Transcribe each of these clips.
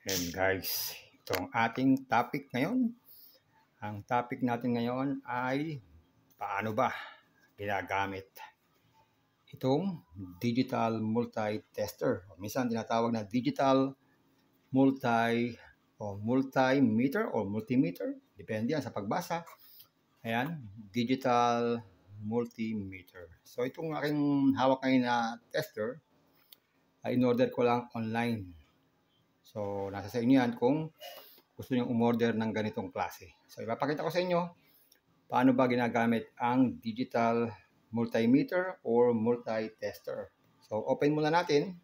And guys, itong ating topic ngayon. Ang topic natin ngayon ay paano ba ginagamit itong digital multi-tester. Minsan tinatawag na digital multimeter o multimeter. Depende yan sa pagbasa. Ayan, digital multimeter. So itong aking hawak ngayon na tester ay in-order ko lang online. So nasa sa inyo yan kung gusto nyo umorder ng ganitong klase. So ipapakita ko sa inyo paano ba ginagamit ang digital multimeter or multi-tester. So open muna natin.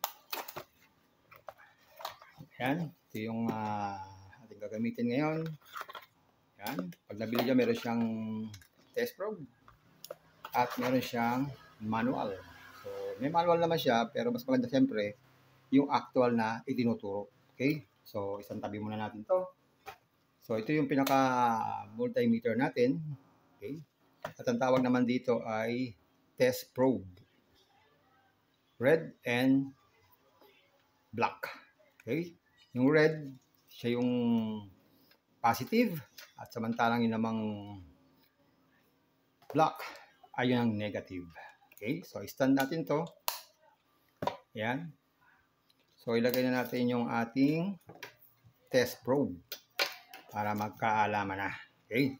Yan, ito yung ating gagamitin ngayon. Yan, pag nabili dyan meron siyang test probe at meron siyang manual. So may manual naman siya pero mas maganda siyempre yung actual na itinuturo. Okay, so isang tabi muna natin to. So ito yung pinaka multimeter natin. Okay, at ang tawag naman dito ay test probe. Red and black. Okay, yung red siya yung positive at samantalang yung namang black ay yung negative. Okay, so stand natin to. Yan. So ilagay na natin yung ating test probe para magkaalaman na. Okay.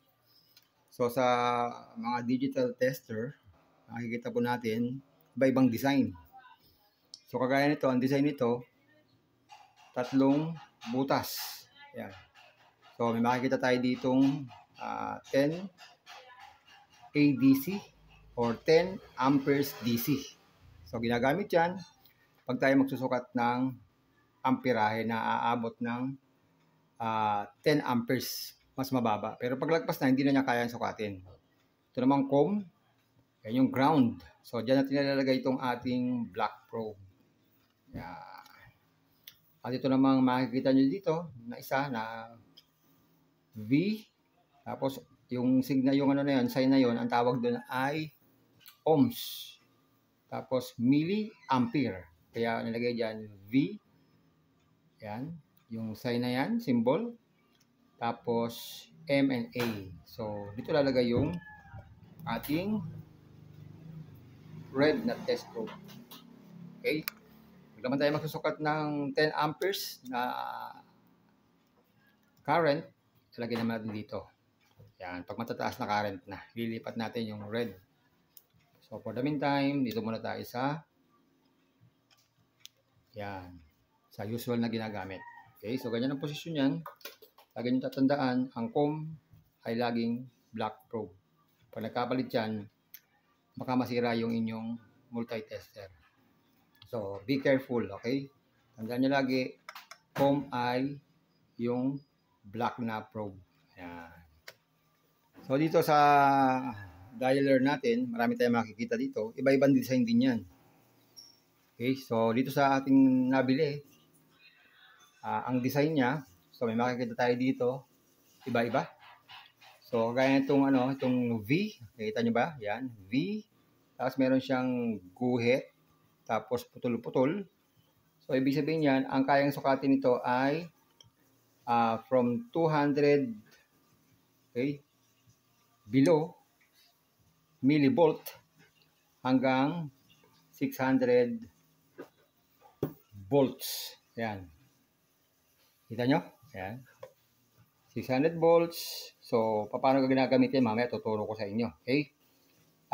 So sa mga digital tester, makikita po natin iba-ibang design. So kagaya nito, ang design nito, tatlong butas. Yan. So may makikita tayo ditong 10 ADC or 10 amperes DC. So ginagamit yan pag tayo magsusukat ng amperahe na aabot ng 10 amperes, mas mababa. Pero paglagpas na, hindi na niya kaya sukatin. Ito namang COM, yan yung ground. So dyan natin nilalagay itong ating black probe. Yan. At ito namang makikita nyo dito na isa na V. Tapos yung signal, yung ano na yun, sign na yun, ang tawag doon ay ohms. Tapos milliampere. Kaya nilagay dyan V. Yan. Yung sign na yan, symbol. Tapos M and A. So dito lalagay yung ating red na test probe. Okay. Pag naman tayo magsusukat ng 10 amperes na current, ilagay naman natin dito. Yan, pag matataas na current na, lilipat natin yung red. So for the meantime, dito muna tayo sa yan, sa usual na ginagamit. Okay, so ganyan ang posisyon yan. Lagi nyo tatandaan, ang COM ay laging black probe. Pag nagkapalit yan, baka masira yung inyong multi-tester. So be careful, okay? Tandaan nyo lagi, COM ay yung black na probe. Ayan. So dito sa dialer natin, marami tayong makikita dito. Iba-ibang design din yan. Okay, so dito sa ating nabili, ang design niya, so may makikita tayo dito, iba-iba. So kagaya itong itong V, nakita nyo ba? Yan, V. Tapos meron siyang guhit, tapos putol-putol. So ibig sabihin yan, ang kayang sukatin nito ay from 200 below millivolt hanggang 600 volts. Yan. Kita nyo? Yan. 600 volts. So, paano ginagamit yan? Mamaya tuturo ko sa inyo. Okay?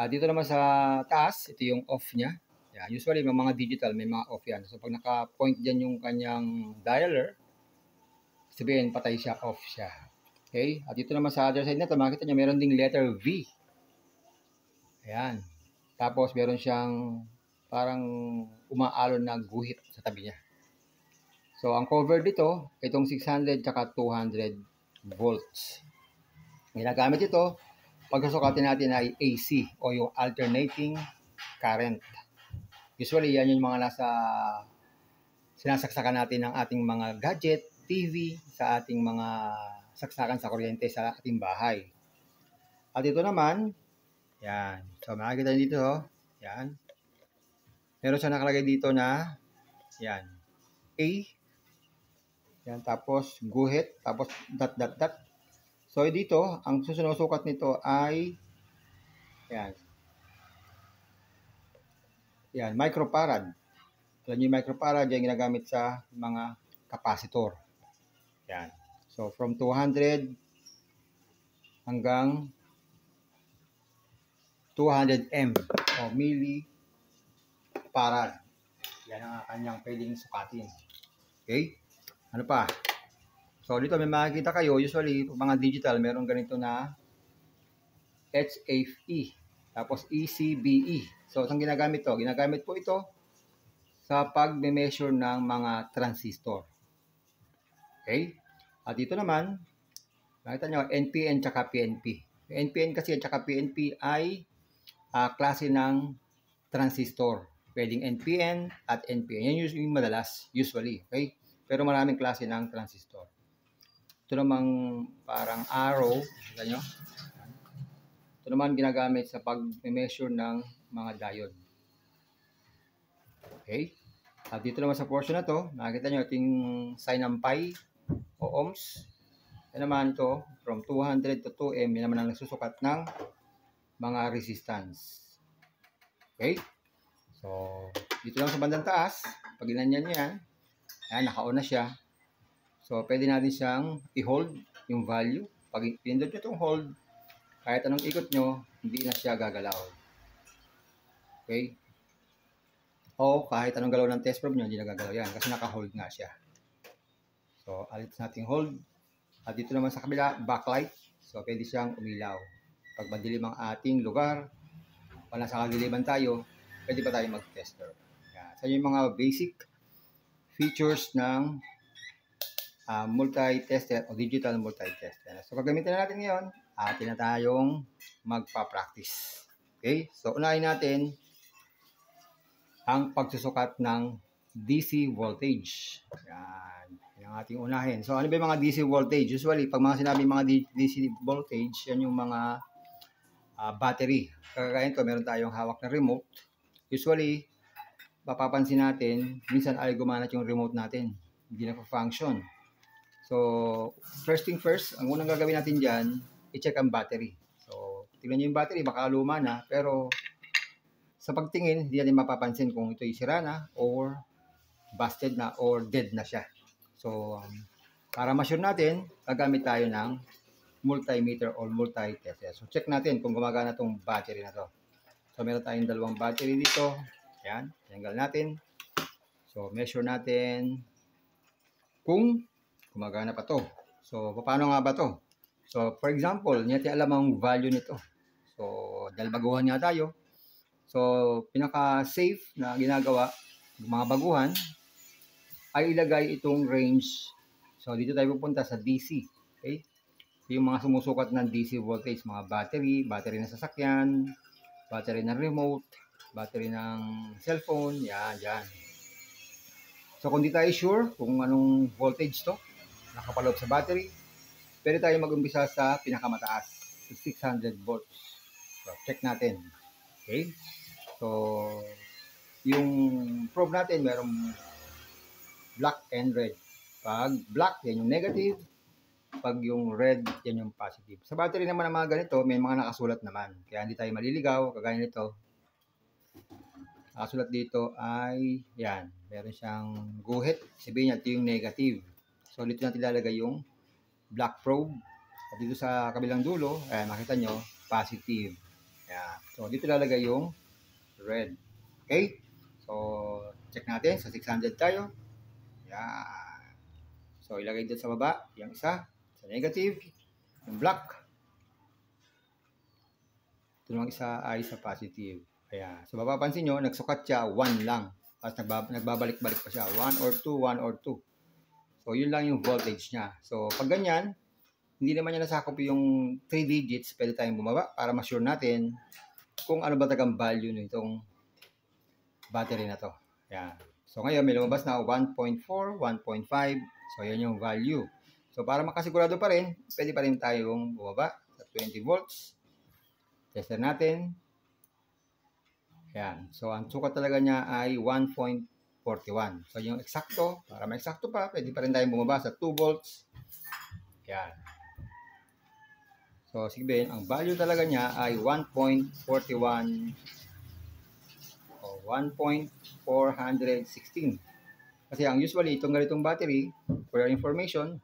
Dito naman sa taas, ito yung off niya. Yan. Usually, may mga digital, may mga off yan. So, pag naka-point dyan yung kanyang dialer, sabihin, patay siya, off siya. Okay? At dito naman sa other side na ito, makikita nyo, meron ding letter V. Ayan. Tapos, meron siyang parang umaalon na guhit sa tabi niya. So, ang cover dito, itong 600 tsaka 200 volts. Ginagamit ito, pagkasukatin natin ay AC o yung alternating current. Usually, yan yung mga nasa sinasaksakan natin ng ating mga gadget, TV, sa ating mga saksakan sa kuryente sa ating bahay. At ito naman, yan. So, makikita nyo dito, yan. Meron siya nakalagay dito na, yan, A Yan, tapos guhit, tapos dot, dot, dot. So, dito, ang susukat nito ay, yan, yan, microfarad. Yan yung microfarad, yung ginagamit sa mga capacitor. Yan. So, from 200 hanggang 200 M o millifarad. Yan ang kanyang pwedeng sukatin. Okay? Ano pa? So, dito may makikita kayo, usually, mga digital, meron ganito na HFE, tapos ECBE. So, saan ginagamit to? Ginagamit po ito sa pag-measure ng mga transistor. Okay? At dito naman, nakita nyo, NPN tsaka PNP. NPN kasi at tsaka PNP ay klase ng transistor. Pwedeng NPN at NPN. Yan yung madalas, usually. Okay? Pero maraming klase ng transistor. Ito namang parang arrow. Kita nyo? Ito naman ginagamit sa pag-measure ng mga diode. Okay? At dito naman sa portion na to, nakikita nyo ito yung sign ng pi o ohms. Yan naman ito, from 200 to 2M, yan naman ang nagsusukat ng mga resistance. Okay? So, dito lang sa bandang taas, pag ginanyan nyo yan, ayan, naka-on na siya. So, pwede natin siyang i-hold yung value. Pag pinindot nyo itong hold, kahit anong ikot nyo, hindi na siya gagalaw. Okay? O kahit anong galaw ng test probe nyo, hindi na gagalaw yan kasi naka-hold nga siya. So, alit nating hold. At dito naman sa kabila, backlight. So, pwede siyang umilaw. Pag madilim ang ating lugar, o nasa kadiliman tayo, pwede pa tayo mag-tester. Yan. So, yung mga basic features ng multi-tester o digital multi-tester. So, gagamitin na natin ngayon, atin na tayong magpa-practice. Okay? So, unahin natin ang pagsusukat ng DC voltage. Yan. Yan ang ating unahin. So, ano ba yung mga DC voltage? Usually, pag mga sinabi mga DC voltage, yan yung mga battery. Kagaya ito, meron tayong hawak na remote. Usually, mapapansin natin, minsan ay gumanat yung remote natin. Hindi na function. So, first thing first, ang unang gagawin natin dyan, i-check ang battery. So, tingnan nyo yung battery, baka luma na, pero sa pagtingin, hindi natin mapapansin kung ito'y sira na, or busted na, or dead na siya. So, para ma-sure natin, gagamit tayo ng multimeter or multi-tester. So, check natin kung gumagana itong battery na to. So, meron tayong dalawang battery dito. Ayan, tinanggal natin. So, measure natin kung gumagana pa to. So, paano nga ba to? So, for example, hindi natin alam ang value nito. So, dahil baguhan nga tayo. So, pinaka-safe na ginagawa ng mga baguhan ay ilagay itong range. So, dito tayo pupunta sa DC. Okay? Yung mga sumusukat ng DC voltage, mga battery ng sasakyan, battery ng remote, battery ng cellphone, yan. So, kung di tayo sure kung anong voltage to, nakapaloob sa battery, pwede tayo mag-umpisa sa pinakamataas, 600 volts. So, check natin. Okay? So, yung probe natin, merong black and red. Pag black, yan yung negative. Pag yung red, yan yung positive. Sa battery naman ng mga ganito, may mga nakasulat naman. Kaya hindi tayo maliligaw, kagaya nito. Nakasulat dito ay, yan, meron siyang guhit. Sabihin niya, ito yung negative. So, dito natin ilalagay yung black probe. At dito sa kabilang dulo, ayan, makita nyo, positive. Ayan. So, dito ilalagay yung red. Okay? So, check natin. Sa 600 tayo. Ayan. So, ilagay dito sa baba, yung isa. Sa negative, yung black. Ito namang isa ay sa positive. Ayan. So, mapapansin nyo, nagsukat siya 1 lang. Tapos nagbabalik-balik pa siya. 1 or 2, 1 or 2. So, yun lang yung voltage niya. So, pag ganyan, hindi naman niya nasakop yung 3 digits, pwede tayong bumaba para ma-sure natin kung ano ba tagang value nitong battery na to. Ayan. So, ngayon, may lumabas na 1.4, 1.5. So, yan yung value. So, para makasigurado pa rin, pwede pa rin tayong bumaba sa 20 volts. Tester natin. Ayan. So, ang sukat talaga niya ay 1.4 1.41. So, yung eksakto, para ma-eksakto pa, pwede pa rin tayong bumaba sa 2 volts. Yan. So, sige, ang value talaga niya ay 1.41 o 1.416. Kasi ang usually, itong ganitong battery, for your information,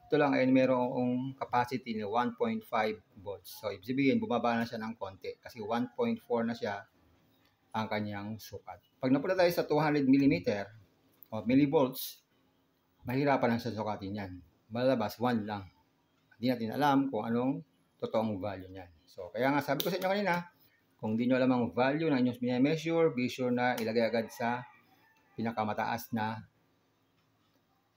ito lang ay mayroong capacity na 1.5 volts. So, ibig sabihin, bumaba na siya ng konti kasi 1.4 na siya ang kanyang sukat. Pag napunta tayo sa 200 mm o millivolts, mahirapan lang siya sukatin yan. Malabas, 1 lang. Hindi natin alam kung anong totoong value niyan. So, kaya nga sabi ko sa inyo kanina, kung hindi nyo alam ang value na inyong measure, be sure na ilagay agad sa pinakamataas na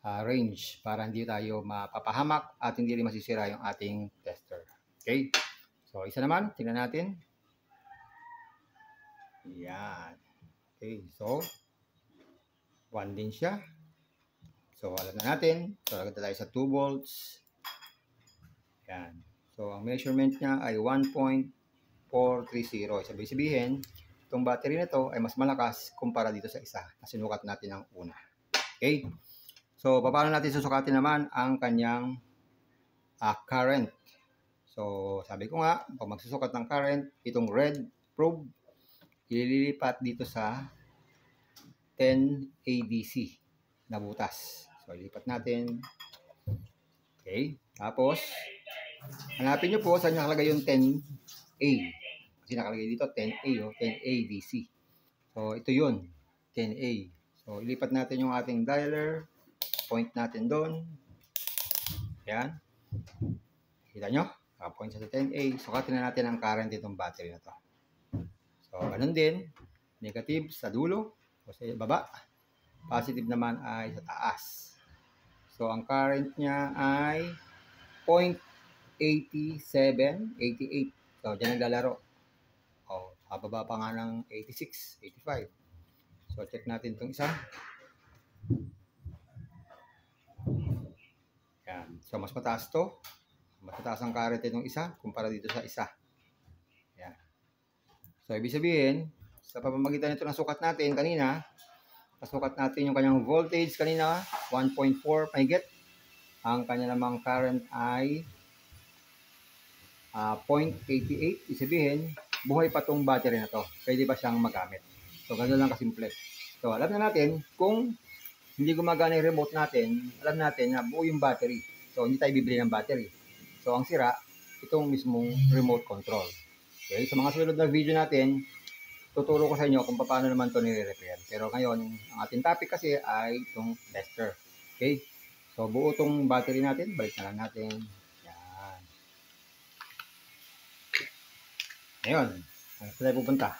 range para hindi tayo mapapahamak at hindi rin masisira yung ating tester. Okay? So, isa naman, tingnan natin. Yan. Okay, so 1 din siya. So, alam na natin. So, lagay tayo sa 2 volts. Yan. So, ang measurement niya ay 1.430. Sabi sabihin, itong battery na to ay mas malakas kumpara dito sa isa na sinukat natin ang una. Okay? So, paano natin susukatin naman ang kanyang current? So, sabi ko nga, pag magsusukat ng current, itong red probe, ililipat dito sa 10 ADC na butas. So, ilipat natin. Okay. Tapos, hanapin nyo po saan nakalagay yung 10A. Kasi nakalagay dito 10A, 10A DC. So, ito yun. 10A. So, ilipat natin yung ating dialer. Point natin doon. Yan. Kita nyo? Point sa 10A. Sukatin na natin ang current itong battery na to. So, ganun din. Negative sa dulo o sa baba. Positive naman ay sa taas. So, ang current niya ay 0.87, 88. So, dyan naglalaro. O, bababa pa nga ng 86, 85. So, check natin itong isa. Yan. So, mas mataas to. Mas mataas ang current itong isa kumpara dito sa isa. Yan. So, ibig sabihin, sa pamamagitan nito ng sukat natin kanina, pasukat natin yung kanyang voltage kanina, 1.4 mahigit. Ang kanya namang current ay 0.88. Ibig sabihin, buhay pa tong battery na to. Pwede pa siyang magamit. So, ganun lang kasimple. So, alam na natin, kung hindi gumagana yung remote natin, alam natin na buo yung battery. So, hindi tayo bibili ng battery. So, ang sira, itong mismong remote control. Okay, sa mga sunod na video natin, tuturo ko sa inyo kung paano naman ito nire-repair. Pero ngayon, ang ating topic kasi ay itong tester. Okay, so buo itong battery natin. Balik na lang natin. Yan. Ngayon, saan tayo pupunta?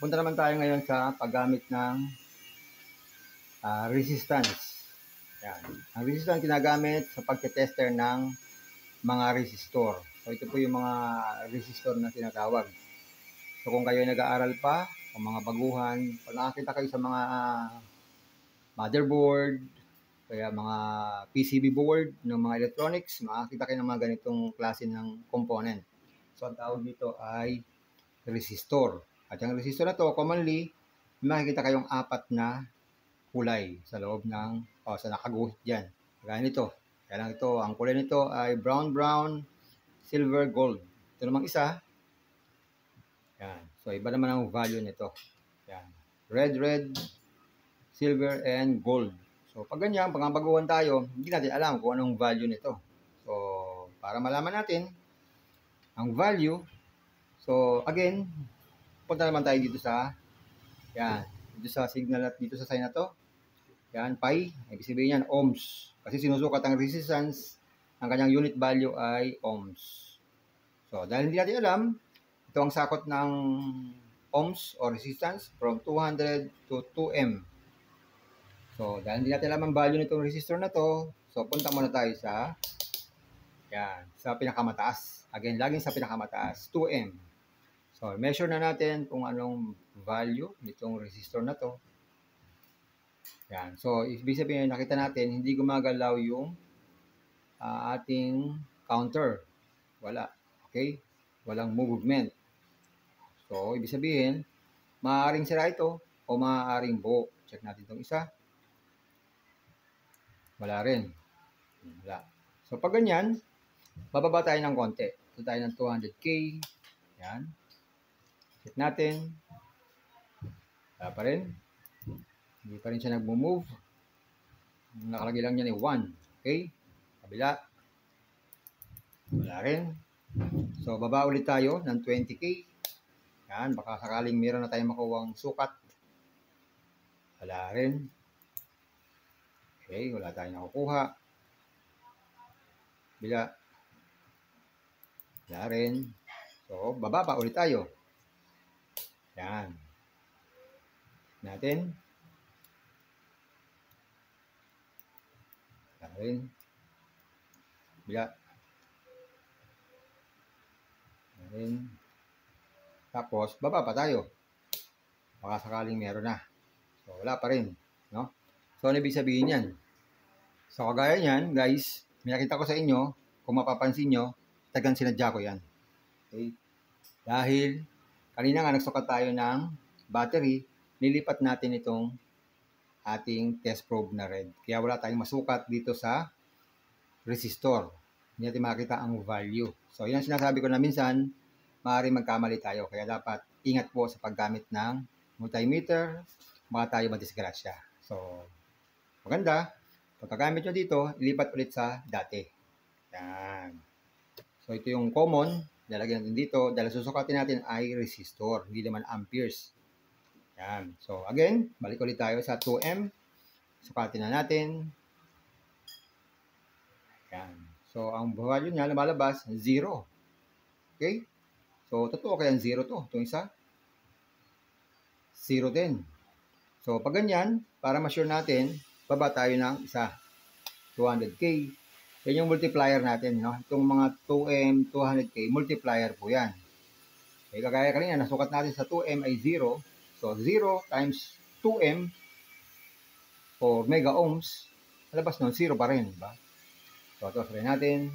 Punta naman tayo ngayon sa paggamit ng resistance. Yan. Ang resistance ginagamit sa pagte-tester ng mga resistor. So, ito po yung mga resistor na tinatawag. So, kung kayo nag-aaral pa, o mga baguhan, pag nakakita kayo sa mga motherboard, kaya mga PCB board ng mga electronics, makakita kayo ng mga ganitong klase ng component. So, ang tawag dito ay resistor. At yung resistor na to, commonly, makikita kayong 4 na kulay sa loob ng, sa nakaguhit dyan. Kaya nito. Kaya lang ito, ang kulay nito ay brown, silver, gold. Ito namang isa. Yan. So, iba naman ang value nito. Yan. Red, silver, and gold. So, pag ganyan, pag baguhan tayo, hindi natin alam kung anong value nito. So, para malaman natin ang value, so, again, punta naman tayo dito sa, yan, dito sa signal at dito sa sign na to. Yan, pi, ibig sabihin yan, ohms. Kasi sinusukat ang resistance, ang kanyang unit value ay ohms. So, dahil hindi natin alam, ito ang sakot ng ohms or resistance from 200 to 2M. So, dahil hindi natin alam ang value nitong resistor na to, so punta muna tayo sa, yan, sa pinakamataas. Again, laging sa pinakamataas, 2M. So, measure na natin kung anong value nitong resistor na to. Yan. So, ibig sabihin, nakita natin, hindi gumagalaw yung ating counter. Wala. Okay? Walang movement. So, ibig sabihin, maaaring sira ito o maaaring buo. Check natin itong isa. Wala rin. Wala. So, pag ganyan, bababa tayo ng konti. Ito tayo ng 200K. Yan. Check natin. Wala pa rin. Hindi pa rin siya nag-move. Nakalagay lang yan 1. Okay? Kabila. Wala rin. So, baba ulit tayo ng 20K. Yan. Baka sakaling meron na tayong makuwang sukat. Wala rin. Okay. Wala tayong nakukuha. Kabila. Wala rin. So, baba pa ulit tayo. Yan. Natin. Wala rin. Kabila. Wala rin. Tapos, baba pa tayo. Baka sakaling meron na. So, wala pa rin. No? So, ano ibig sabihin yan? So, kagaya niyan, guys, may nakita ko sa inyo, kung mapapansin nyo, tagang sinadya ko yan. Okay? Dahil, kanina nga nagsukat tayo ng battery, nilipat natin itong ating test probe na red. Kaya wala tayong masukat dito sa resistor. Hindi natin makita ang value. So, yan ang sinasabi ko na minsan, maaaring magkamali tayo. Kaya dapat ingat po sa paggamit ng multimeter, baka tayo madisgrasya. So, maganda. Pagkagamit nyo dito, ilipat ulit sa dati. Yan. So, ito yung common. Lalagyan natin dito. Dahil susukatin natin ay resistor. Hindi naman amperes. Yan. So, again, balik ulit tayo sa 2M. Sukatin na natin. Yan. So, ang value niya lumalabas, 0. Okay? So, totoo kaya 0 to. Itong isa. 0 din. So, pag ganyan, para ma-sure natin, baba tayo ng isa. 200K. Yan yung multiplier natin. No? Itong mga 2M, 200K, multiplier po yan. Okay, kagaya kanina, nasukat natin sa 2M ay 0. So, 0 times 2M or mega ohms, malabas nun, 0 pa rin. Diba? So, ito, try natin.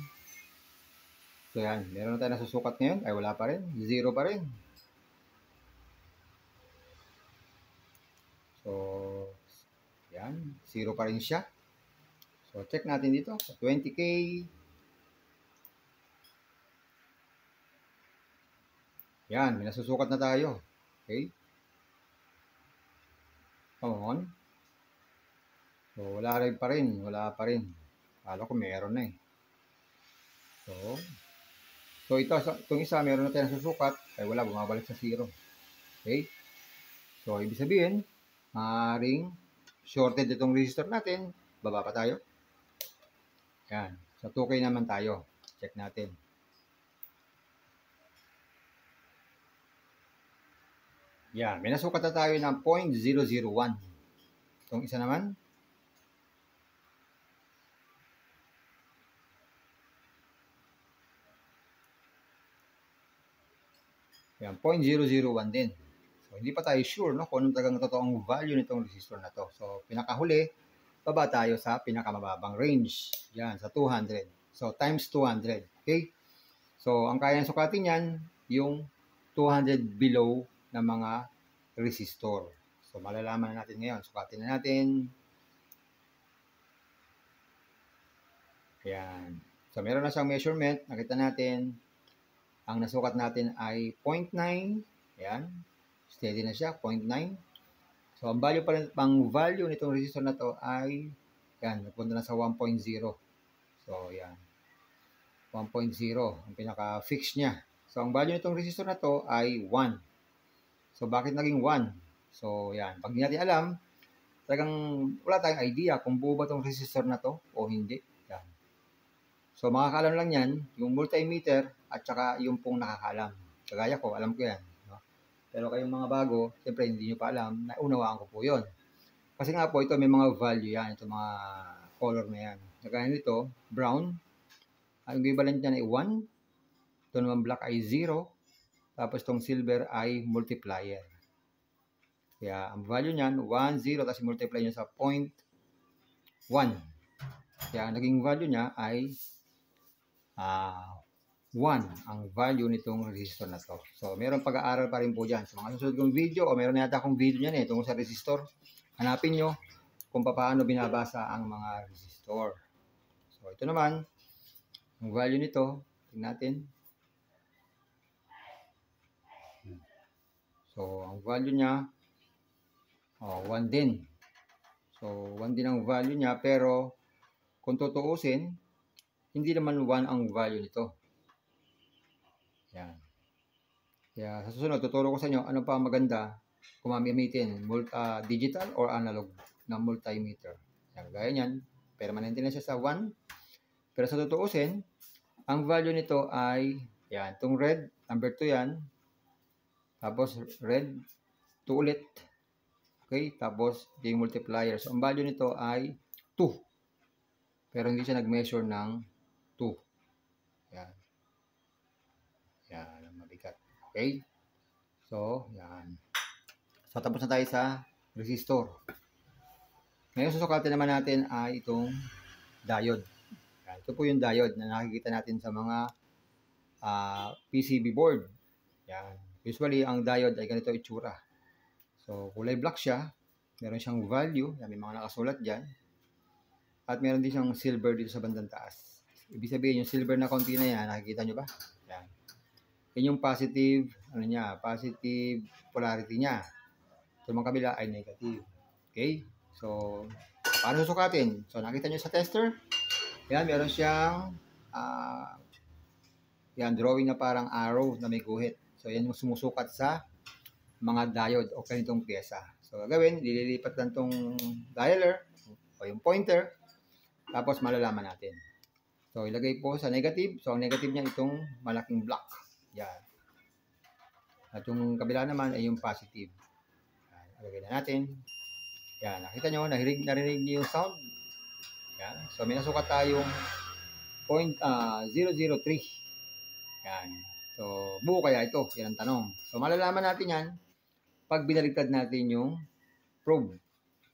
So, yan. Meron na tayo nasusukat ngayon. Ay, wala pa rin. 0 pa rin. So, yan. 0 pa rin siya. So, check natin dito. 20K. Yan. May nasusukat na tayo. Okay. Come on. So, wala rin pa rin. Wala pa rin. Kala ko meron na eh. So itong isa, meron na tayong susukat. Ay wala, bumabalik sa 0. Okay? So, ibig sabihin, maaaring shorted itong resistor natin. Baba pa tayo. Yan. Sa 2K naman tayo. Check natin. Yan. May nasukat na tayo ng 0.001. Itong isa naman. Yan. 0.001 din. So, hindi pa tayo sure no, kung anong talagang totoong value nitong resistor na to. So, pinakahuli, baba tayo sa pinakamababang range. Yan, sa 200. So, times 200. Okay? So, ang kayang sukatin yan, yung 200 below na mga resistor. So, malalaman na natin ngayon. Sukatin na natin. Ayan. So, meron na siyang measurement. Nakita natin. Ang nasukat natin ay 0.9. Ayan. Steady na siya, 0.9. So, ang value pa rin, pang value nitong resistor na to ay, yan, napunta na sa 1.0. So, yan. 1.0, ang pinaka-fix niya. So, ang value nitong resistor na to ay 1. So, bakit naging 1? So, yan. Pag hindi natin alam, talagang wala tayong idea kung buo ba itong resistor na to o hindi. Yan. So, makakaalam lang yan, yung multimeter at saka yung pong nakakaalam. Kagaya ko, alam ko yan. Pero kayong mga bago, siyempre hindi nyo pa alam, naunawaan ko po yun. Kasi nga po, ito may mga value yan, ito mga color na yan. Kagaya nito, brown, ang equivalent niya ay 1, ito naman black ay 0, tapos itong silver ay multiplier. Kaya ang value niyan, 1, 0, tapos multiply nyo sa 0.1. Kaya ang naging value niya ay 1 ang value nitong resistor na to. So, meron pag-aaral pa rin po dyan. Sa mga susunod kong video, o meron na yata akong video niyan tungkol sa resistor. Hanapin nyo kung paano binabasa ang mga resistor. So, ito naman, ang value nito, tingnan natin. So, ang value niya, 1 din. So, 1 din ang value niya, pero kung tutuusin, hindi naman 1 ang value nito. Yan. Kaya sa susunod, tuturo ko sa inyo ano pa maganda kung mamimitin, digital or analog na multimeter. Yan, gaya niyan, permanente na siya sa 1. Pero sa tutuusin, ang value nito ay, yan, itong red, number 2 yan. Tapos red, 2 ulit. Okay, tapos yung multiplier. So, ang value nito ay 2. Pero hindi siya nag-measure ng 2. Yan. Yan, ang mabigat. Okay? So, yan. So, tapos na tayo sa resistor. Ngayon, susukatin naman natin ay itong diode. Yan. Ito po yung diode na nakikita natin sa mga PCB board. Yan. Usually, ang diode ay ganito itsura. So, kulay black siya. Meron siyang value. Yan, may mga nakasulat dyan. At meron din siyang silver dito sa bandang taas. Ibig sabihin, yung silver na konti na yan, nakikita nyo ba? Yan. Yan yung positive, positive polarity niya. So, mga kabila ay negative. Okay? So, paano susukatin? So, nakita nyo sa tester? Yan, meron siyang drawing na parang arrow na may guhit. So, yan yung sumusukat sa mga diode o ganitong pyesa. So, gagawin, lilipat lang tong dialer o yung pointer, tapos malalaman natin. So, ilagay po sa negative. So, ang negative niya itong malaking block. Yan. At yung kabila naman ay yung positive. Yan. Ilagay na natin. Yan. Nakita nyo, narinig niyo yung sound. Yan. So, may nasukat tayong 0.003. Yan. So, buo kaya ito? Yan ang tanong. So, malalaman natin yan pag binaligtad natin yung probe.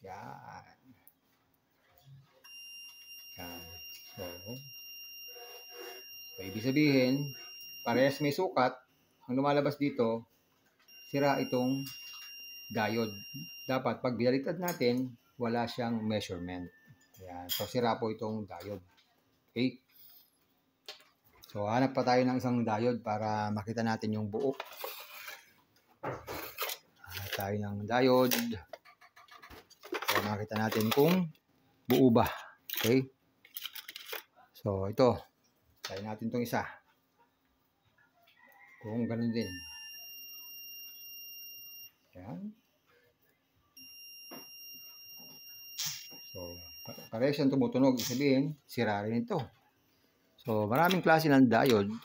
Yan. Yan. So, ibig sabihin, parehas may sukat, ang lumalabas dito, sira itong diode. Dapat, pag binaligtad natin, wala siyang measurement. Yan. So, sira po itong diode. Okay? So, hanap pa tayo ng isang diode para makita natin yung buo. Hanap tayo ng diode para makita natin kung buo ba. Okay? So, ito. Try natin itong isa. Kung ganun din. Yan. So, pareho siyang tumutunog. Ibig sabihin, sira rin ito. So, maraming klase ng diode.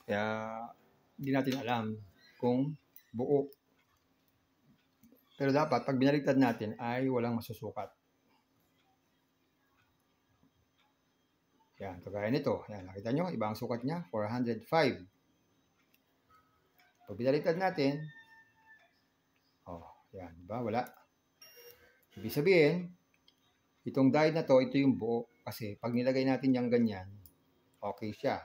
Kaya, hindi natin alam kung buo. Pero dapat, pag binaligtad natin, ay walang masusukat. Yan, kagaya nito. Yan, nakita nyo, iba ang sukat niya, 405. Pag binaligtad natin, yan, diba? Wala. Ibig sabihin, itong diode na to, ito yung buo. Kasi, pag nilagay natin yung ganyan, okay siya.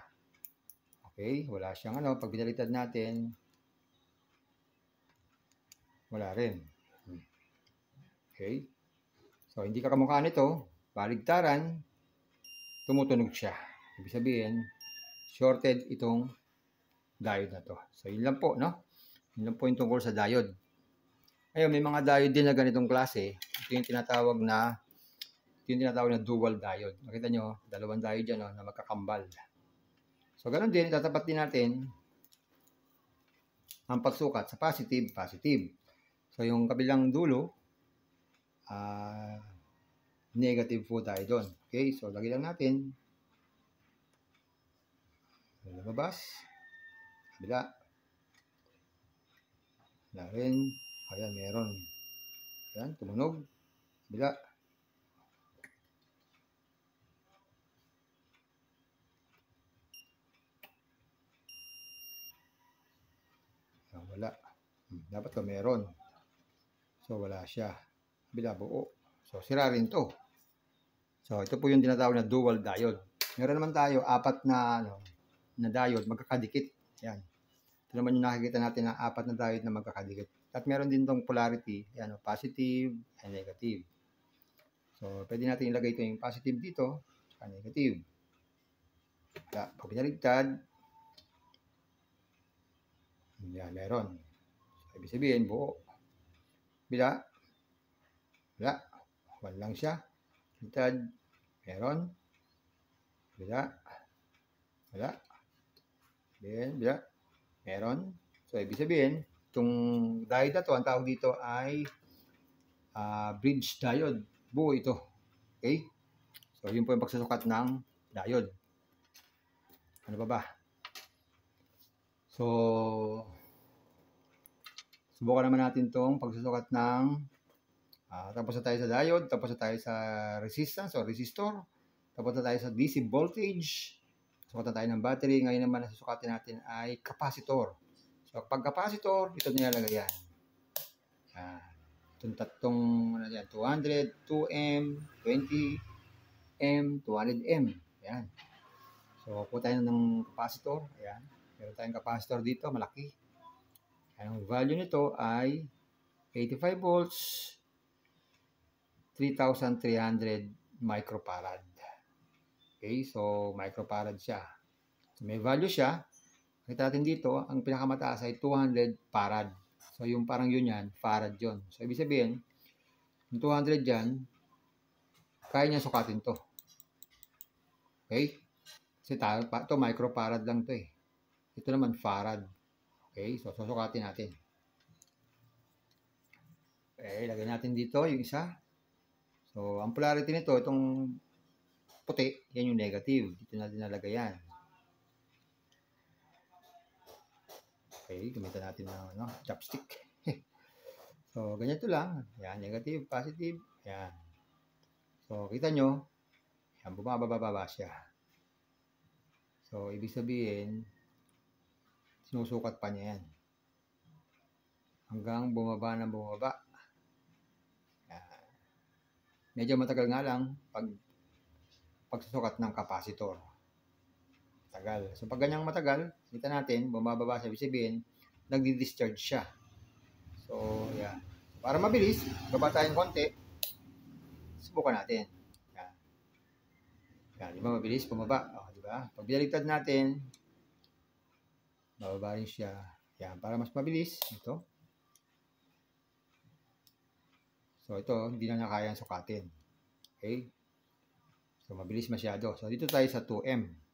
Okay, wala siyang pag binaligtad natin, wala rin. Okay. So, hindi ka kamukha nito, baligtaran, tumutunog siya. Ibig sabihin, shorted itong diode na to. So, yun lang po, no? Yun lang po yung tungkol sa diode. Ayun, may mga diode din na ganitong klase. Ito yung tinatawag na dual diode. Nakita nyo, dalawang diode yan, na magkakambal. So, ganun din, tatapat din natin ang pagsukat sa positive, positive. So, yung kabilang dulo, negative po tayo doon. Okay, so lagay lang natin. Lumabas. Kabila. Wala rin. Ayan, meron. Ayan, tumunog. Kabila. Ayan, wala. Dapat ka meron. So, wala siya. Kabila, buo. So, sira rin to. So, ito po yung tinatawag na dual diode. Meron naman tayo 4 na na diode magkakadikit. Yan. Ito naman yung nakikita natin na 4 na diode na magkakadikit. At meron din tong polarity, yan, positive and negative. So, pwede natin ilagay ito yung positive dito, at negative. Pag pinaligtad, yan, meron. So, ibig sabihin, buo. Bila, wala. Wala lang siya. Ligtad, meron. Bila, wala. Bila, meron. So, ibig sabihin, itong diode na to, ang tawag dito ay bridge diode. Buo ito. Okay? So, yun po yung pagsusukat ng diode. Ano pa ba? So, subukan naman natin itong pagsusukat ng tapos na tayo sa diode, tapos na tayo sa resistance o resistor, tapos na tayo sa DC voltage, susukat na tayo ng battery. Ngayon naman ang susukatin natin ay capacitor. So, pag capacitor, ito nilalagay yan. Itong tatlong 200, 2M, 20M, 200M. Ayan. So, kuha tayo ng capacitor. Ayan. Meron tayong capacitor dito, malaki. Ang value nito ay 85 volts, 3,300 microfarad. Okay, so microfarad siya. So, may value siya. Kita natin dito, ang pinakamataas ay 200 farad. So, yung parang yun yan, farad yun. So, ibig sabihin, yung 200 dyan, kaya niya sukatin to. Okay? Kasi ito, microfarad lang to eh. Ito naman, farad. Okay, so susukatin natin. Okay, lagay natin dito yung isa. So, ang polarity nito, itong puti, yan yung negative. Dito natin nalagay yan. Okay, gamitan natin ng chopstick. So, ganito lang. Yan, negative, positive. Yan. So, kita nyo, yan, bumababa siya. So, ibig sabihin, sinusukat pa niya yan. Hanggang bumaba ng bumaba. Yan. Medyo matagal nga lang pagsusukat ng capacitor. Tagal. So, pag ganyang matagal, kita natin, bumababa siya, ibig sabihin, nagdi-discharge siya. So, yan. Para mabilis, baba tayong konti, subukan natin. Yan. Yan, di ba mabilis, bumaba. O, di ba? Pag binaligtad natin, bababa rin siya. Yan, para mas mabilis, ito. So, ito, hindi na kayang sukatin. Okay? So, mabilis masyado. So, dito tayo sa 2M.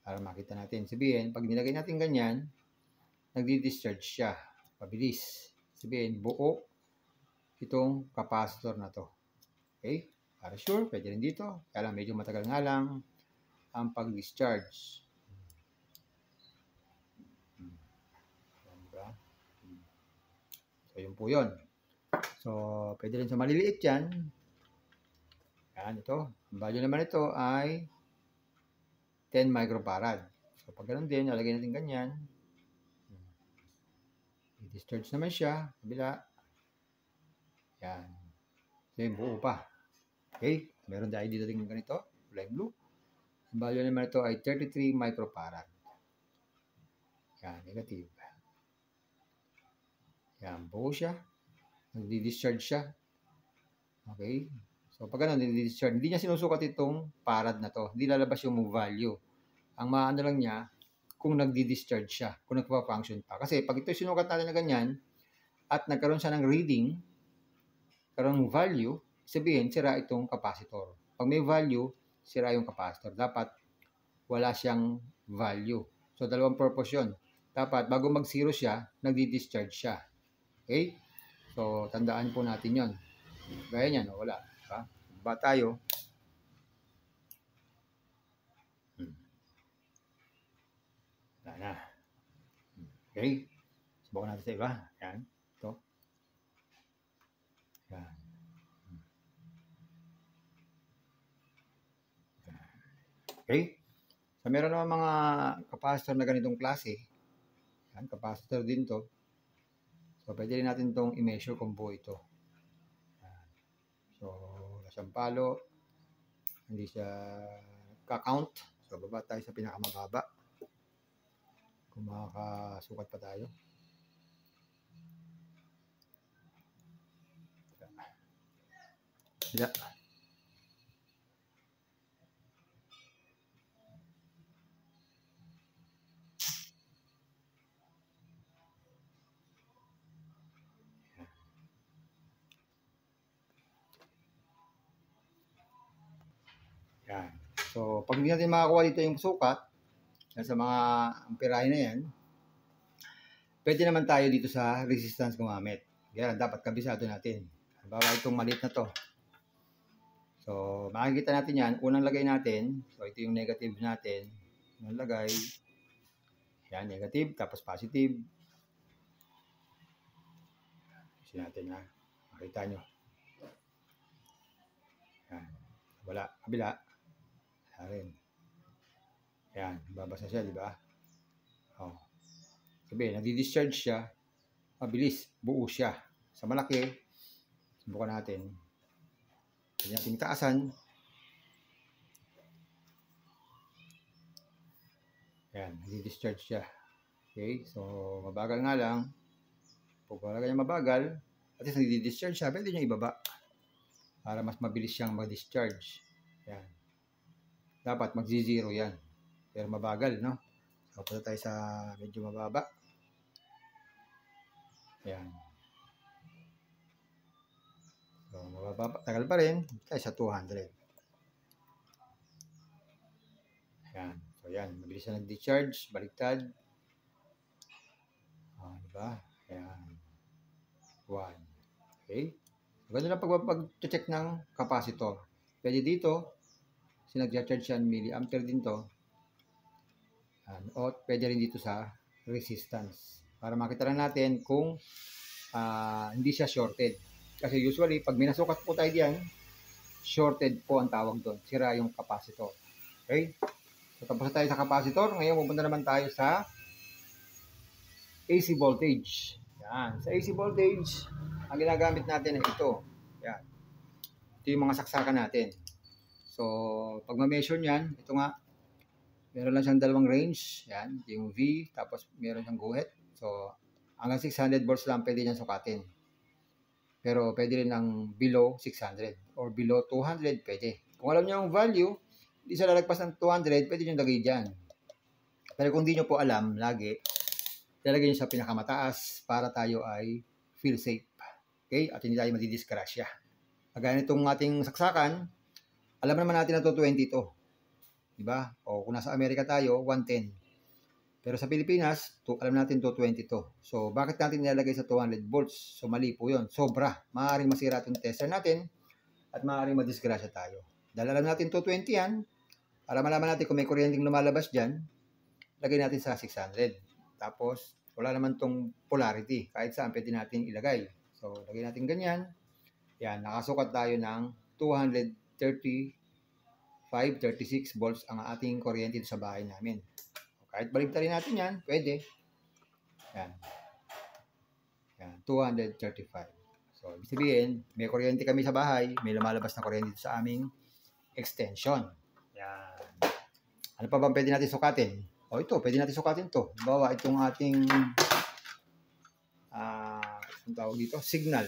Para makita natin. Sabihin, pag nilagay natin ganyan, nagdi-discharge siya. Mabilis. Sabihin, buo itong capacitor na to. Okay? Para sure, pwede rin dito. Kaya lang, medyo matagal nga lang ang pag-discharge. Diba? So, yun po yun. So, pwede rin sa maliliit yan. Yan, ito. Ang value naman ito ay 10 microfarad. So, pag ganun din, nalagay natin ganyan. I-discharge naman siya. Kabila. Yan. So, yung buo pa. Okay? Meron tayo dito din ganito. Kulay blue. Ang value naman ito ay 33 microfarad. Yan, negative. Yan, buo siya. Nagdi-discharge siya. Okay? So, pag ganun, nagdi-discharge, hindi niya sinusukat itong farad na to. Hindi lalabas yung value. Ang maano lang niya, kung nagdi-discharge siya, kung nagpa-function pa. Kasi pag ito sinukat natin na ganyan, at nagkaroon siya ng reading, karoon ng value, sabihin, sira itong capacitor. Pag may value, sira yung capacitor. Dapat wala siyang value. So, dalawang purpose yun. Dapat, bago mag-zero siya, nagdi-discharge siya. Okay? So, tandaan po natin yon. Gaya niyan, wala. Diba? Ba tayo? Wala na. Okay? Subukan natin sa iba. Yan. Ito. Yan. Okay? So, meron naman mga capacitor na ganitong klase. Yan, capacitor din to. So, pwede rin natin itong i-measure kung buo ito. Yan. So, wala siyang palo. Hindi siya ka-count. So, baba tayo sa pinakamababa. Kung makakasukat pa tayo. Sila. Yan. So, pag hindi natin makakuha dito yung sukat, sa mga amperahe na yan, pwede naman tayo dito sa resistance gumamit. Yan, dapat kabisado natin. Halimbawa itong maliit na to. So, makikita natin yan. Unang lagay natin, so ito yung negative natin. Unang lagay, yan, negative, tapos positive. Kasi natin ha. Makita nyo. Yan. Wala. Kabila. Wala rin. Yan. Babasa siya, di ba? Oh. Sabihin, nadi-discharge siya. Mabilis. Buo siya. Sa malaki, subukan natin. Pwede natin taasan. Yan. Nadi-discharge siya. Okay. So, mabagal nga lang. Pag wala kanya mabagal, at least nadi-discharge siya, pwede nyo ibaba. Para mas mabilis siyang mag-discharge. Yan. Dapat mag-zero yan. Pero mabagal, no? So, punta tayo sa medyo mababa. Yan. So, mababa. Tagal pa rin. Tayo sa 200. Yan. So, yan. Mabilis na nag-discharge. Baliktad. Diba? Yan. 1. Okay? Ganda lang pag-check ng capacitor. Pwede dito, kasi nag-charge yan, milliampere din to. O pwede rin dito sa resistance. Para makita lang natin kung hindi siya shorted. Kasi usually, pag minasukat po tayo diyan, shorted po ang tawag doon. Sira yung capacitor. Okay? So tapos na tayo sa capacitor. Ngayon, pupunta naman tayo sa AC voltage. Yan. Sa AC voltage, ang ginagamit natin ay ito. Yan. Ito yung mga saksakan natin. So, pag ma-measure niyan, ito nga, meron lang siyang dalawang range. Yan, yung V, tapos meron siyang guhit. So, hanggang 600 volts lang pwede niyan sukatin. Pero pwede rin ang below 600 or below 200, pwede. Kung alam niyo yung value, hindi siya lalagpas ng 200, pwede niyo lagay dyan. Pero kung hindi niyo po alam, lagi, lalagay niyo sa pinakamataas para tayo ay feel safe. Okay? At hindi tayo madidisgrasya. Kagaya nitong ating saksakan, alam naman natin na to 20 to. Diba? O kung nasa Amerika tayo, 110. Pero sa Pilipinas, alam natin to 20 to. So, bakit natin nilalagay sa 200 volts? So, mali po yun. Sobra. Maaaring masira itong tester natin at maaaring madisgrasya tayo. Dahil alam natin 220 yan, para malaman natin kung may kuryenteng lumalabas dyan, lagay natin sa 600. Tapos, wala naman tong polarity. Kahit saan pwede natin ilagay. So, lagay natin ganyan. Yan, nakasukat tayo ng 235-36 volts ang ating kuryente sa bahay namin. Kahit baligtarin natin yan, pwede. Yan. Yan, 235. So, ibig sabihin, may kuryente kami sa bahay, may lumalabas na kuryente sa aming extension. Yan. Ano pa ba pwede natin sukatin? O ito, pwede natin sukatin to. Bawa itong ating ang tawag dito, signal.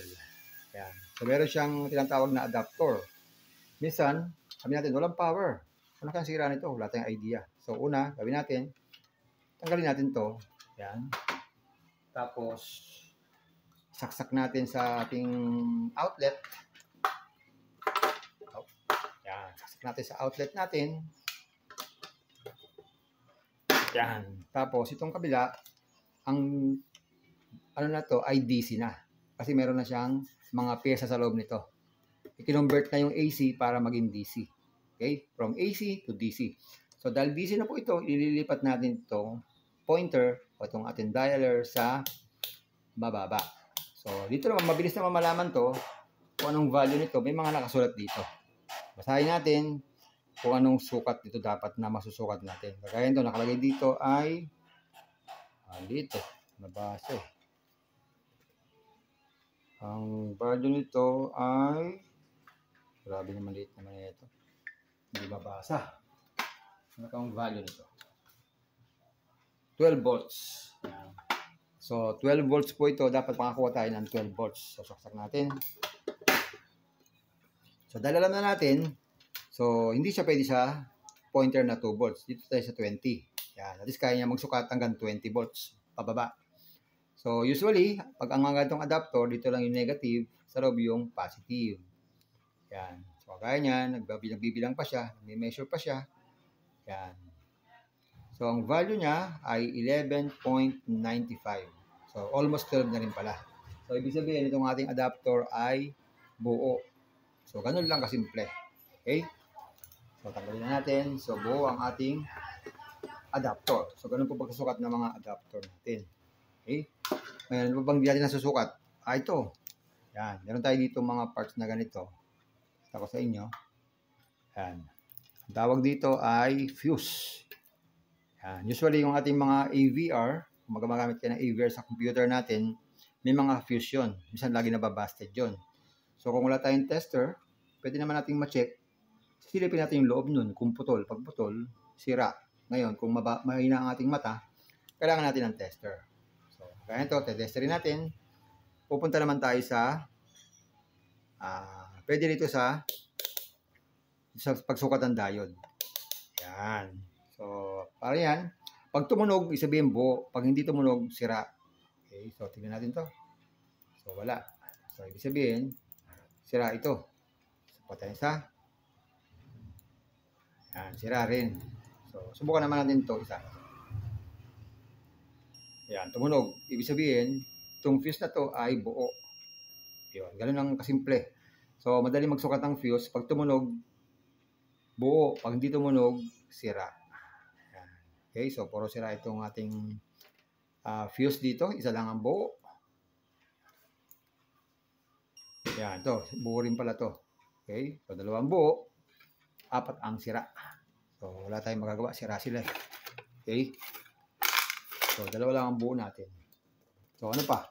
Yan. So, meron siyang tinatawag na adapter. Minsan, sabi natin, walang power. Ano kang sira nito? Wala tayong idea. So, una, gawin natin, tanggalin natin to. Yan. Tapos, saksak natin sa ating outlet. Yan. Saksak natin sa outlet natin. Yan. Tapos, itong kabila, ang ano na to, ay DC na. Kasi meron na siyang mga pyesa sa loob nito. I-convert na yung AC para maging DC. Okay? From AC to DC. So, dahil DC na po ito, ililipat natin itong pointer o itong ating dialer sa bababa. So, dito naman, mabilis naman malaman to kung anong value nito. May mga nakasulat dito. Basahin natin kung anong sukat dito dapat na masusukat natin. Kagaya ito, nakalagay dito ay dito, nabasa eh. Ang value nito ay grabe naman, liit naman ito. Hindi mabasa. Ano kang value nito? 12 volts. Yan. So, 12 volts po ito. Dapat makakuha tayo ng 12 volts. So, saksak natin. So, dahil alam na natin, so, hindi siya pwede sa pointer na 2 volts. Dito tayo sa 20. Yan. At least kaya niya magsukat hanggang 20 volts pababa. So, usually, pag ang mga ganitong adapter, dito lang yung negative, sa loob yung positive. Yan. So, kaya niya, nagbibilang pa siya, may measure pa siya. Yan. So, ang value niya ay 11.95. So, almost 12 na rin pala. So, ibig sabihin, itong ating adapter ay buo. So, ganun lang kasimple. Okay? So, tanggalin na natin. So, buo ang ating adapter. So, ganun po pagkasukat ng mga adapter natin. Okay? Ngayon, ano bang di natin nasusukat? Ito. Yan. Meron tayo dito mga parts na ganito. Kita ko sa inyo. Yan. Ang tawag dito ay fuse. Yan. Usually, yung ating mga AVR, kung magagamit kayo ng AVR sa computer natin, may mga fuse yun. Minsan lagi nababasted yun. So, kung wala tayong tester, pwede naman natin ma-check. Silipin natin yung loob nun. Kung putol, pag putol, sira. Ngayon, kung mahina ang ating mata, kailangan natin ng tester. So, kaya ito, testerin natin. Pupunta naman tayo sa, pwede dito sa pagsukat ng diode. Yan. So, para yan. Pag tumunog, isabihin buo. Pag hindi tumunog, sira. Okay, so tingnan natin to. So, wala. So, ibig sabihin, sira ito. So, patayin sa. Yan, sira rin. So, subukan naman natin ito isa. Yan, tumunog. Ibig sabihin, itong fuse na to ay buo. Yun, ganun lang kasimple. So, madali magsukat ng fuse. Pag tumunog, buo. Pag hindi tumunog, sira. Yan. Okay, so puro sira itong ating fuse dito. Isa lang ang buo. Yan, ito. Buo rin pala to. Okay, so dalawang buo. 4 ang sira. So, wala tayong magagawa. Sira sila. Okay. So, dalawa lang ang buo natin. So, ano pa?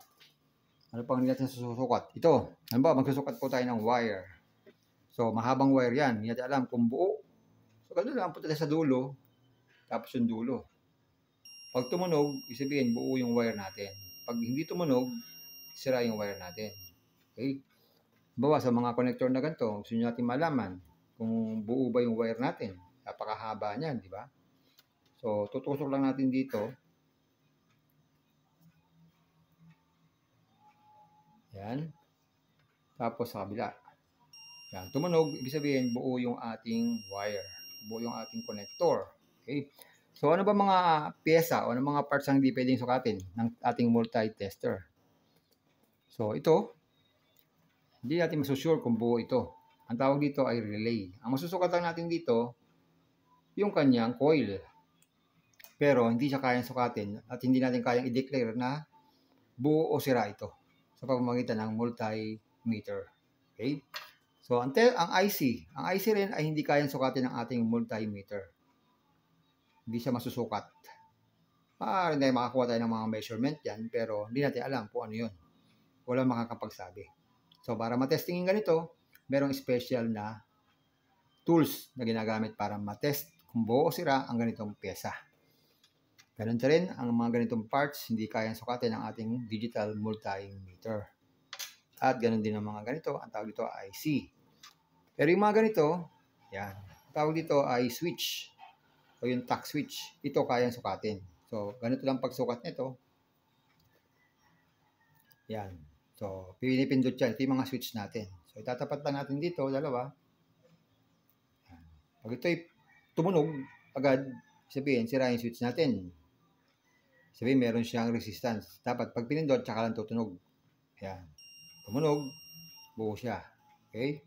Ano pang hindi natin susukat? Ito. Ano ba? Magsusukat po tayo ng wire. So, mahabang wire yan. Hindi natin alam kung buo. So, ganun lang. Punta tayo sa dulo. Tapos yung dulo. Pag tumunog, isabihin, buo yung wire natin. Pag hindi tumunog, sira yung wire natin. Okay? Bawa sa mga connector na ganito, gusto nyo natin malaman kung buo ba yung wire natin. Napakahaba niyan, di ba? So, tutusok lang natin dito. Yan. Tapos sa kabila. Yan. Tumunog, ibig sabihin, buo yung ating wire. Buo yung ating connector. Okay? So, ano ba mga pyesa o ano mga parts ang hindi pwedeng sukatin ng ating multi-tester? So, ito, hindi natin masusure kung buo ito. Ang tawag dito ay relay. Ang masusukatan natin dito, yung kanyang coil. Pero, hindi siya kayang sukatin at hindi natin kayang i-declare na buo o sira ito sa pamamagitan ng multimeter. Okay? So, ang IC rin ay hindi kayang sukatin ng ating multimeter. Hindi siya masusukat. Maaari tayo makakuha tayo ng mga measurement yan, pero hindi natin alam kung ano yun. Wala makakapagsabi. So, para matestingin ganito, merong special na tools na ginagamit para matest kung buo o sira ang ganitong pyesa. Ganun rin, ang mga ganitong parts, hindi kayang sukatin ng ating digital multimeter. At ganun din ang mga ganito, ang tawag dito ay IC. Pero yung mga ganito, yan, ang tawag dito ay switch o yung tack switch. Ito kayang sukatin. So, ganito lang pagsukat nito. Yan. So, pinipindot yan. Ito yung mga switch natin. So, itatapat lang natin dito, dalawa. Yan. Pag ito'y tumunog, agad, sabihin, sira yung switch natin. Sabihin, meron siyang resistance. Dapat, pag pinindot, tsaka lang tutunog. Yan. Tumunog, buo siya. Okay?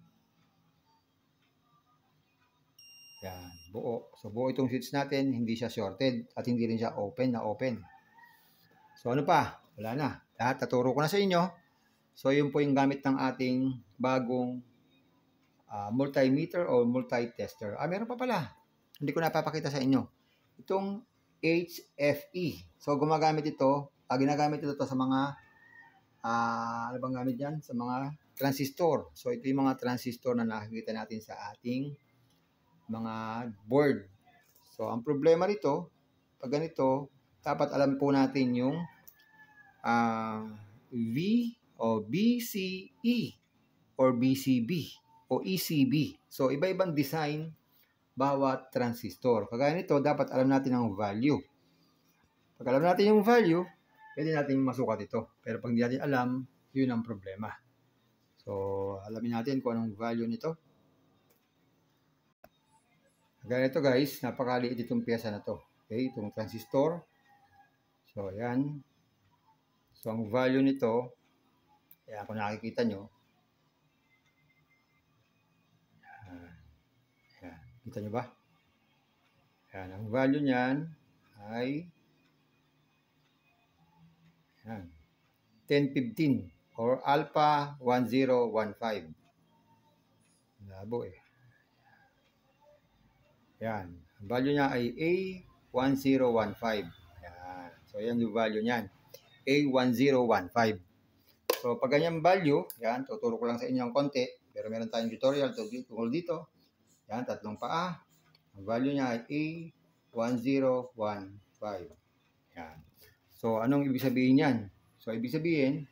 Yan, buo. So, buo itong switch natin, hindi siya shorted at hindi rin siya open na open. So, ano pa? Wala na. Lahat naturo ko na sa inyo. So, yun po yung gamit ng ating bagong multimeter o multi-tester. Meron pa pala. Hindi ko napapakita sa inyo. Itong HFE. So, gumagamit ito. Ginagamit ito sa mga ano bang gamit yan? Sa mga transistor. So, ito yung mga transistor na nakikita natin sa ating mga board. So, ang problema nito, pag ganito, dapat alam po natin yung V o BCE or BCB o ECB. So, iba-ibang design bawat transistor. Kagaya nito, dapat alam natin ang value. Pag alam natin yung value, pwede natin masukat ito. Pero pag hindi natin alam, yun ang problema. So, alamin natin kung anong value nito. Kagaya nito guys, napakaliit itong pyesa na to. Okay, itong transistor. So, ayan. So, ang value nito, ayan, kung nakikita nyo, ayan, kita nyo ba? Ayan, ang value niyan ay ayan, 1015 or alpha 1015. Labo eh. Ayan, ang value niya ay A1015. Ayan, so ayan yung value niyan, A1015. So, pag ganyan value, yan, tuturo ko lang sa inyo ng konti, pero meron tayong tutorial tungkol dito. Yan, tatlong paa. Ang value niya ay A1015. Yan. So, anong ibig sabihin yan? So, ibig sabihin,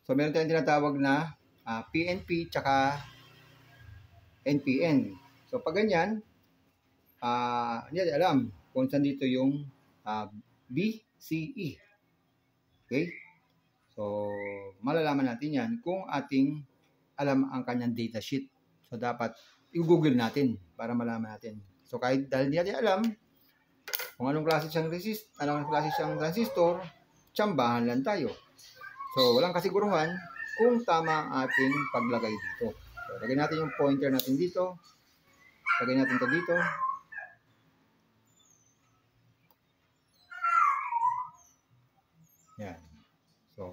so meron tayong tinatawag na PNP tsaka NPN. So, pag ganyan, hindi natin alam kung saan dito yung BCE. Okay? So, malalaman natin yan kung ating alam ang kanyang datasheet. So, dapat i-google natin para malaman natin. So, kahit dahil hindi natin alam kung anong klase siyang transistor, tsambahan lang tayo. So, walang kasiguruhan kung tama ang ating paglagay dito. So, lagay natin yung pointer natin dito. Lagay natin ito dito. Yan. So,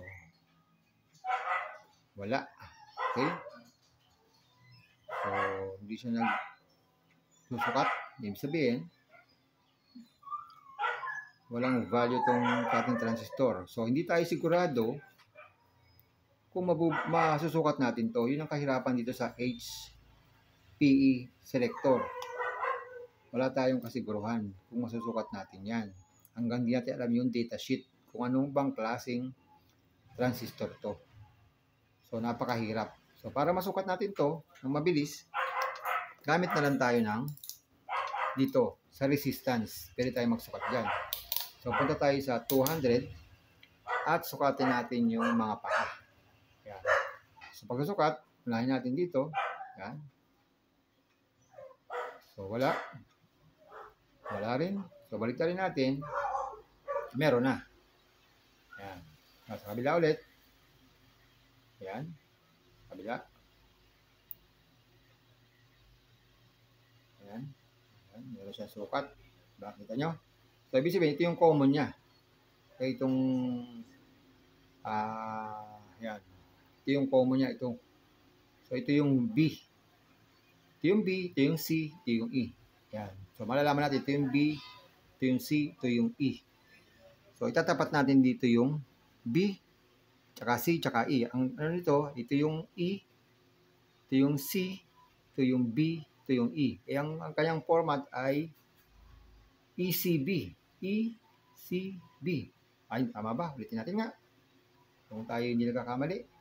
wala. Okay? So, hindi siya nagsusukat. Ibig sabihin, walang value tong ating transistor. So, hindi tayo sigurado kung masusukat natin to. Yun ang kahirapan dito sa HPE selector. Wala tayong kasiguruhan kung masusukat natin yan. Hanggang di natin alam yung datasheet kung anong bang klaseng transistor to. So, napakahirap. So, para masukat natin to ng mabilis, gamit na lang tayo ng dito, sa resistance. Pwede tayo magsukat dyan. So, punta tayo sa 200 at sukatin natin yung mga paa. Yan. So, pagsusukat, unahin natin dito. Yan. So, wala. Wala rin. So, balik rin natin. Meron na. Yan. Sa kabila ulit. Yan. Kabila. Yan. Yan. Meron siyang sukat. Bakit nyo? So, ibig sabihin, ito yung common niya. Kaya itong yan. Ito yung common niya. Ito. So, ito yung B. Ito yung B, ito yung C, ito yung E. Yan. So, malalaman natin ito yung B, ito yung C, ito yung E. So, itatapat natin dito yung B, tsaka C, tsaka E. Ang ano nito, ito yung E, ito yung C, ito yung B, ito yung E. Ang kanyang format ay ECB. ECB. Ay, tama ba? Ulitin natin nga. Kung tayo hindi nagkakamali.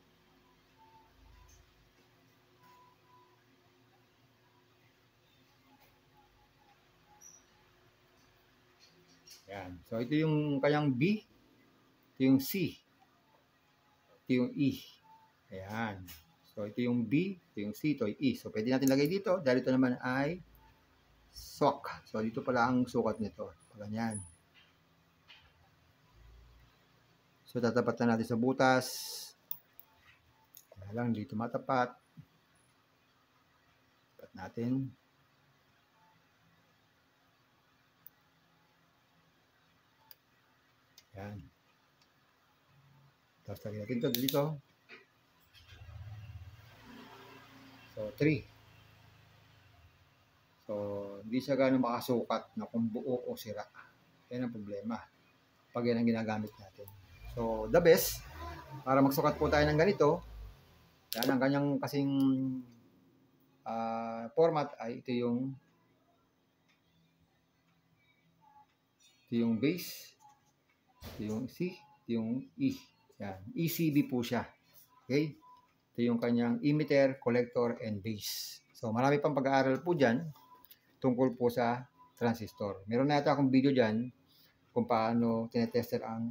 Yan. So, ito yung kanyang B, ito yung C, ito yung E. Ayan. So, ito yung B, ito yung C, ito yung E. So, pwede natin lagay dito dahil ito naman ay SOC. So, dito pala ang sukat nito. Ganyan. So, tatapatan natin sa butas. Kaya lang, dito matapat. Tapat natin. Yan. Tapos lagyan natin ito dito. So, 3. So, hindi siya gano'ng makasukat na kung buo o sira. Yan ang problema pag yan ang ginagamit natin. So, the best, para magsukat po tayo ng ganito, yan ang kanyang kasing format ay ito yung Ito yung base. Ito yung C. Ito yung E. Yan. ECB po siya. Okay? Ito yung kanyang emitter, collector, and base. So, marami pang pag-aaral po dyan tungkol po sa transistor. Meron na yata akong video dyan kung paano tinetester ang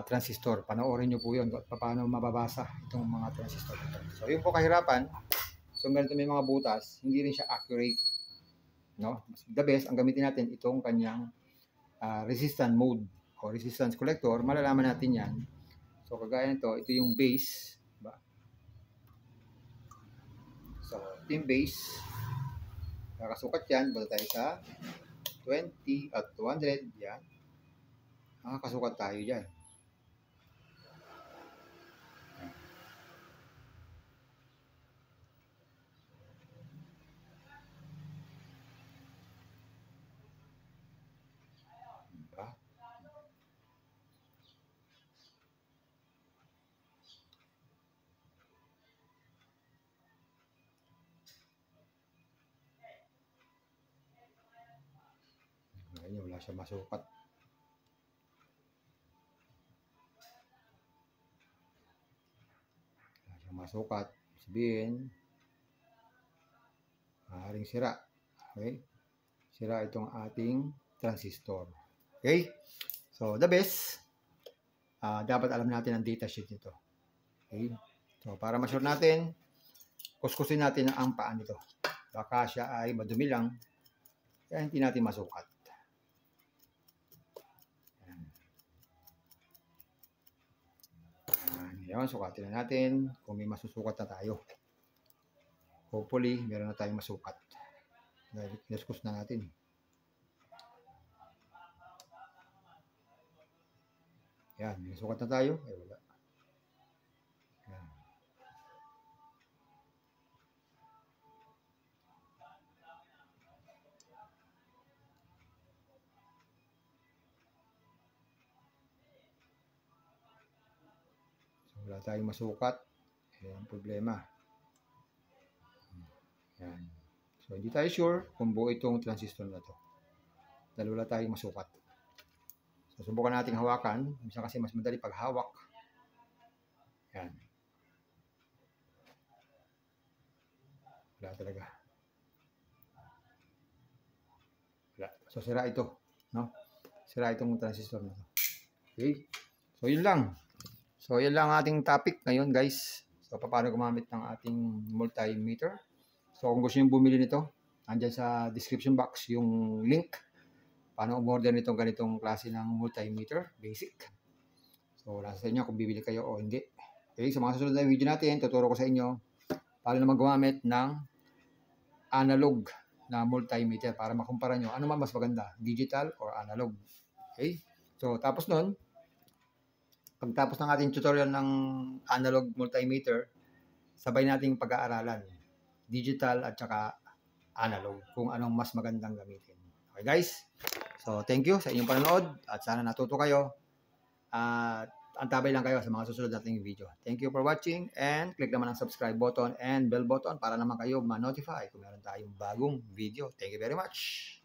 transistor. Panoorin nyo po yun. Paano mababasa itong mga transistor. So, yung po kahirapan. So, ganito may mga butas. Hindi rin siya accurate. No? The best, ang gamitin natin itong kanyang resistance mode o resistance collector. Malalaman natin yan. So, kagaya nito, ito yung base. Diba? So, ito yung base. Nakasukat yan. Basta tayo sa 20 at 200. Yan. Nakakasukat tayo dyan. Diba? Ngayon, wala siya masukat. Wala siya masukat. Sabihin, maaaring sira. Okay? Sira itong ating transistor. Okay? So, the best, dapat alam natin ang datasheet nito. Okay? So, para ma-sure natin, kuskusin natin ang paan nito. Baka siya ay madumi lang, kaya hindi natin masukat. Ayan, sukatin na natin kung may masusukat na tayo. Hopefully, meron na tayong masukat. Dahil kinuskus na natin. Yan, may sukat na tayo. Ay, wala. Yan. So, wala tayong masukat. Yan ang problema. Yan. So, hindi tayo sure kung buo itong transistor na to. Dahil wala tayong masukat. So, subukan nating hawakan. Minsan kasi mas madali pag hawak. Yan. Wala talaga. Wala. So, sira ito. No? Sira itong transistor na to. Okay? So, yun lang. So, yun lang ating topic ngayon, guys. So, paano gumamit ng ating multimeter. So, kung gusto nyo bumili nito, andyan sa description box yung link. Paano umorder nitong ganitong klase ng multimeter, basic. So, nasa sa inyo kung bibili kayo o hindi. Okay, sa mga susunod na video natin, tuturo ko sa inyo paano naman gumamit ng analog na multimeter para makumpara nyo ano man mas maganda, digital or analog. Okay, so tapos nun, pagtapos ng ating tutorial ng analog multimeter, sabay nating pag-aaralan digital at saka analog kung anong mas magandang gamitin. Okay guys, so thank you sa inyong panonood at sana natuto kayo at antabay lang kayo sa mga susunod nating video. Thank you for watching and click naman ang subscribe button and bell button para naman kayo ma-notify kung meron tayong bagong video. Thank you very much.